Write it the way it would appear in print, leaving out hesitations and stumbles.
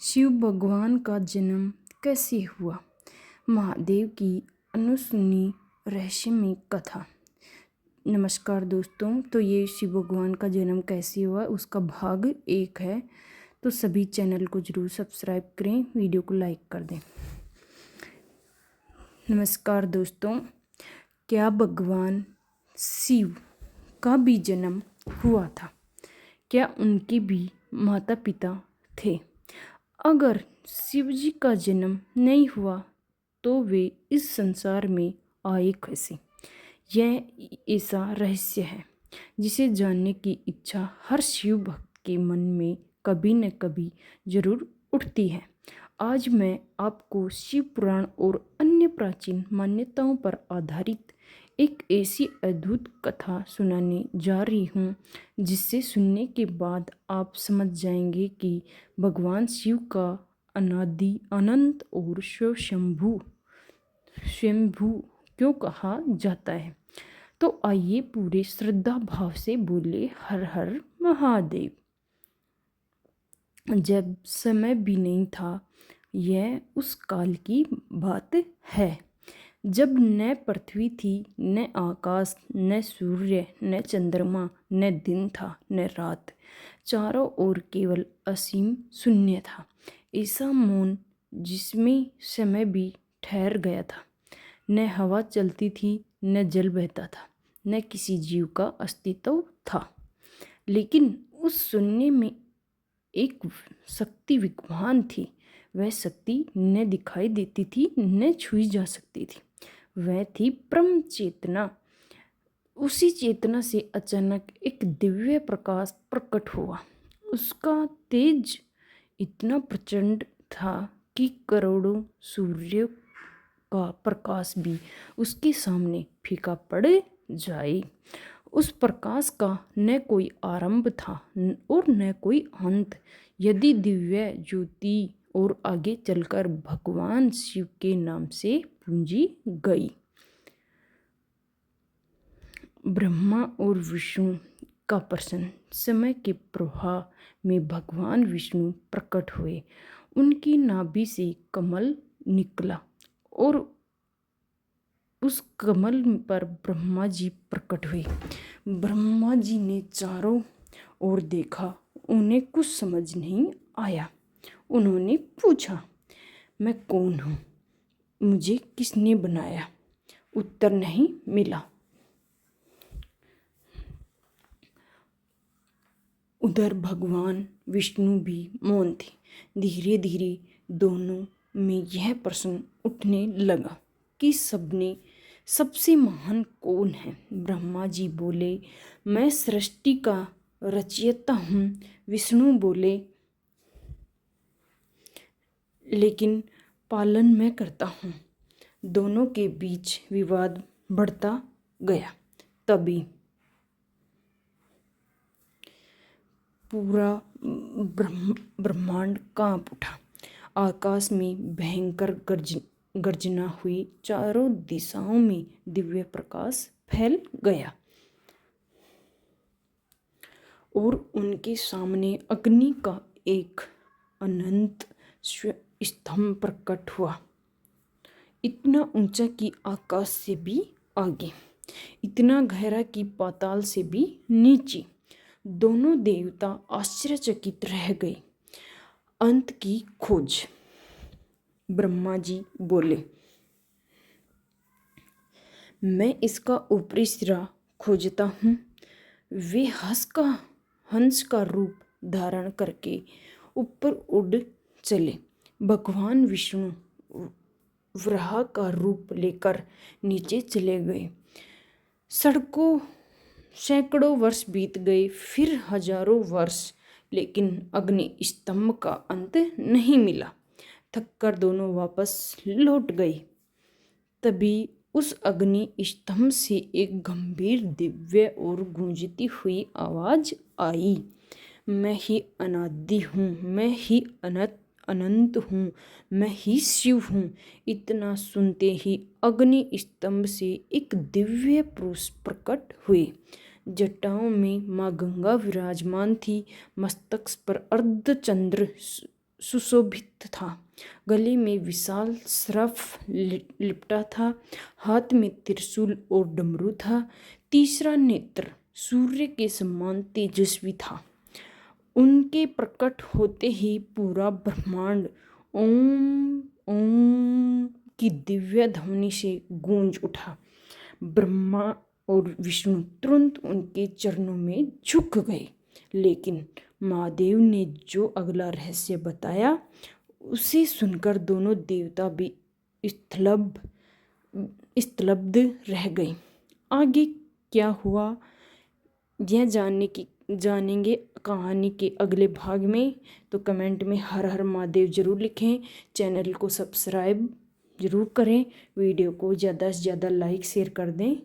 शिव भगवान का जन्म कैसे हुआ? महादेव की अनसुनी रहस्यमयी कथा। नमस्कार दोस्तों, तो ये शिव भगवान का जन्म कैसे हुआ उसका भाग 1 है। तो सभी चैनल को ज़रूर सब्सक्राइब करें, वीडियो को लाइक कर दें। नमस्कार दोस्तों, क्या भगवान शिव का भी जन्म हुआ था? क्या उनके भी माता पिता थे? अगर शिव जी का जन्म नहीं हुआ तो वे इस संसार में आए कैसे? यह ऐसा रहस्य है जिसे जानने की इच्छा हर शिव भक्त के मन में कभी न कभी जरूर उठती है। आज मैं आपको शिव पुराण और अन्य प्राचीन मान्यताओं पर आधारित एक ऐसी अद्भुत कथा सुनाने जा रही हूँ जिससे सुनने के बाद आप समझ जाएंगे कि भगवान शिव का अनादि अनंत और स्वयंभू क्यों कहा जाता है। तो आइए पूरे श्रद्धा भाव से बोले हर हर महादेव। जब समय भी नहीं था, यह उस काल की बात है जब न पृथ्वी थी, न आकाश, न सूर्य, न चंद्रमा, न दिन था न रात। चारों ओर केवल असीम शून्य था, ऐसा मौन जिसमें समय भी ठहर गया था। न हवा चलती थी, न जल बहता था, न किसी जीव का अस्तित्व था। लेकिन उस शून्य में एक शक्ति विद्यमान थी। वह शक्ति न दिखाई देती थी, न छुई जा सकती थी। वह थी परम चेतना। उसी चेतना से अचानक एक दिव्य प्रकाश प्रकट हुआ। उसका तेज इतना प्रचंड था कि करोड़ों सूर्य का प्रकाश भी उसके सामने फीका पड़ जाए। उस प्रकाश का न कोई आरंभ था और न कोई अंत। यदि दिव्य ज्योति और आगे चलकर भगवान शिव के नाम से पूजी गई। ब्रह्मा और विष्णु का प्रश्न। समय के प्रवाह में भगवान विष्णु प्रकट हुए। उनकी नाभि से कमल निकला और उस कमल पर ब्रह्मा जी प्रकट हुए। ब्रह्मा जी ने चारों ओर देखा, उन्हें कुछ समझ नहीं आया। उन्होंने पूछा, मैं कौन हूँ? मुझे किसने बनाया? उत्तर नहीं मिला। उधर भगवान विष्णु भी मौन थे। धीरे धीरे दोनों में यह प्रश्न उठने लगा कि सबसे महान कौन है? ब्रह्मा जी बोले, मैं सृष्टि का रचयिता हूँ। विष्णु बोले, लेकिन पालन मैं करता हूँ। दोनों के बीच विवाद बढ़ता गया। तभी पूरा ब्रह्मांड कांप उठा। आकाश में भयंकर गर्जना हुई। चारों दिशाओं में दिव्य प्रकाश फैल गया और उनके सामने अग्नि का एक अनंत स्तंभ प्रकट हुआ। इतना ऊंचा कि आकाश से भी आगे, इतना गहरा कि पाताल से भी नीचे। दोनों देवता आश्चर्यचकित रह गए। अंत की खोज। ब्रह्मा जी बोले, मैं इसका ऊपरी सिरा खोजता हूँ। वे हंस का रूप धारण करके ऊपर उड़ चले। भगवान विष्णु वराह का रूप लेकर नीचे चले गए। सैकड़ों वर्ष बीत गए, फिर हजारों वर्ष, लेकिन अग्नि स्तंभ का अंत नहीं मिला। थककर दोनों वापस लौट गए। तभी उस अग्नि स्तंभ से एक गंभीर, दिव्य और गूंजती हुई आवाज आई, मैं ही अनादि हूँ, मैं ही अनंत हूँ, मैं ही शिव हूँ। इतना सुनते ही अग्नि स्तंभ से एक दिव्य पुरुष प्रकट हुए। जटाओं में माँ गंगा विराजमान थी। मस्तक पर अर्धचंद्र सुशोभित था। गले में विशाल सर्फ लिपटा था, हाथ में त्रिशूल और डमरू था। तीसरा नेत्र सूर्य के समान तेजस्वी था। उनके प्रकट होते ही पूरा ब्रह्मांड ओम ओम की दिव्य ध्वनि से गूंज उठा। ब्रह्मा और विष्णु तुरंत उनके चरणों में झुक गए। लेकिन महादेव ने जो अगला रहस्य बताया उसे सुनकर दोनों देवता भी स्तब्ध रह गए। आगे क्या हुआ यह जानेंगे कहानी के अगले भाग में। तो कमेंट में हर हर महादेव जरूर लिखें। चैनल को सब्सक्राइब जरूर करें। वीडियो को ज़्यादा से ज़्यादा लाइक शेयर कर दें।